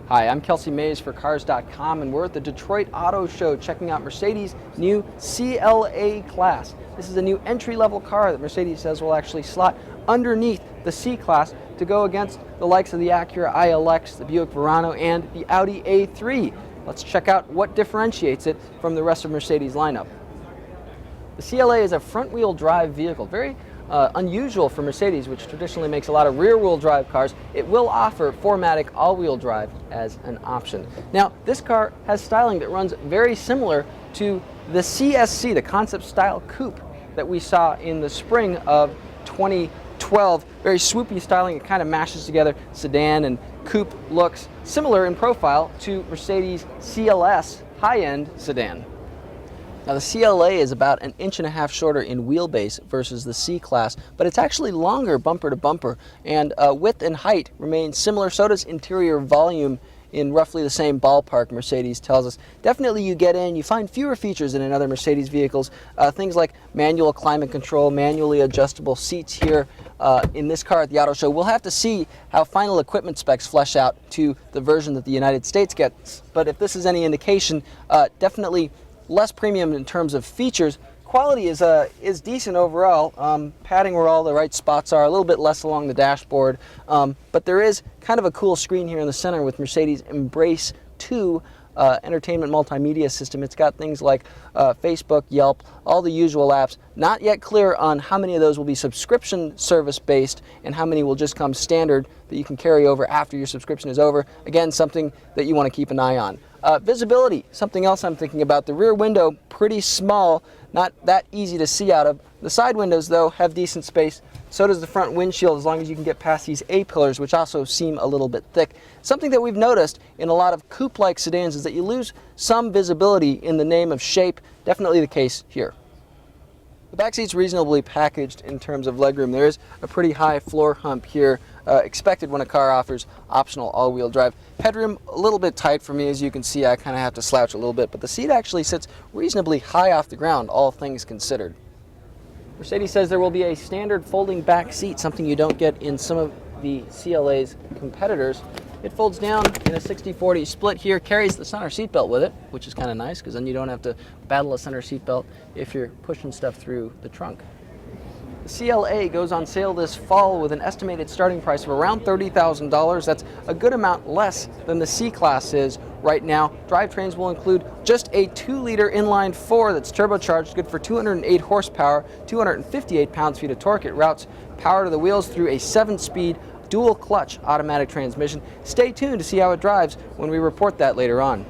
Hi, I'm Kelsey Mays for Cars.com, and we're at the Detroit Auto Show checking out Mercedes' new CLA-Class. This is a new entry-level car that Mercedes says will actually slot underneath the C-Class to go against the likes of the Acura ILX, the Buick Verano, and the Audi A3. Let's check out what differentiates it from the rest of Mercedes' lineup. The CLA is a front-wheel drive vehicle, very unusual for Mercedes, which traditionally makes a lot of rear-wheel drive cars. It will offer 4MATIC all-wheel drive as an option. Now, this car has styling that runs very similar to the CSC, the concept style coupe that we saw in the spring of 2012. Very swoopy styling. It kind of mashes together sedan and coupe looks, similar in profile to Mercedes' CLS high-end sedan. Now, the CLA is about 1.5 inches shorter in wheelbase versus the C-Class, but it's actually longer bumper to bumper, and width and height remain similar. So does interior volume in roughly the same ballpark, Mercedes tells us. Definitely you get in, you find fewer features than in other Mercedes vehicles. Things like manual climate control, manually adjustable seats here in this car at the auto show. We'll have to see how final equipment specs flesh out to the version that the United States gets. But if this is any indication, definitely less premium in terms of features. Quality is decent overall. Padding where all the right spots are, a little bit less along the dashboard, but there is kind of a cool screen here in the center with Mercedes Embrace 2 entertainment multimedia system. It's got things like Facebook, Yelp, all the usual apps. Not yet clear on how many of those will be subscription service based and how many will just come standard that you can carry over after your subscription is over. Again, something that you want to keep an eye on. Visibility, something else I'm thinking about. The rear window, pretty small, not that easy to see out of. The side windows, though, have decent space. So does the front windshield, as long as you can get past these A-pillars, which also seem a little bit thick. Something that we've noticed in a lot of coupe-like sedans is that you lose some visibility in the name of shape. Definitely the case here. The back seat's reasonably packaged in terms of legroom. There is a pretty high floor hump here, expected when a car offers optional all-wheel drive. Headroom a little bit tight for me, as you can see. I kind of have to slouch a little bit, but the seat actually sits reasonably high off the ground, all things considered. Mercedes says there will be a standard folding back seat, something you don't get in some of the CLA's competitors. It folds down in a 60-40 split here, carries the center seatbelt with it, which is kind of nice because then you don't have to battle a center seatbelt if you're pushing stuff through the trunk. The CLA goes on sale this fall with an estimated starting price of around $30,000. That's a good amount less than the C-Class is right now. Drivetrains will include just a 2-liter inline-4 that's turbocharged, good for 208 horsepower, 258 pounds-feet of torque. It routes power to the wheels through a 7-speed dual-clutch automatic transmission. Stay tuned to see how it drives when we report that later on.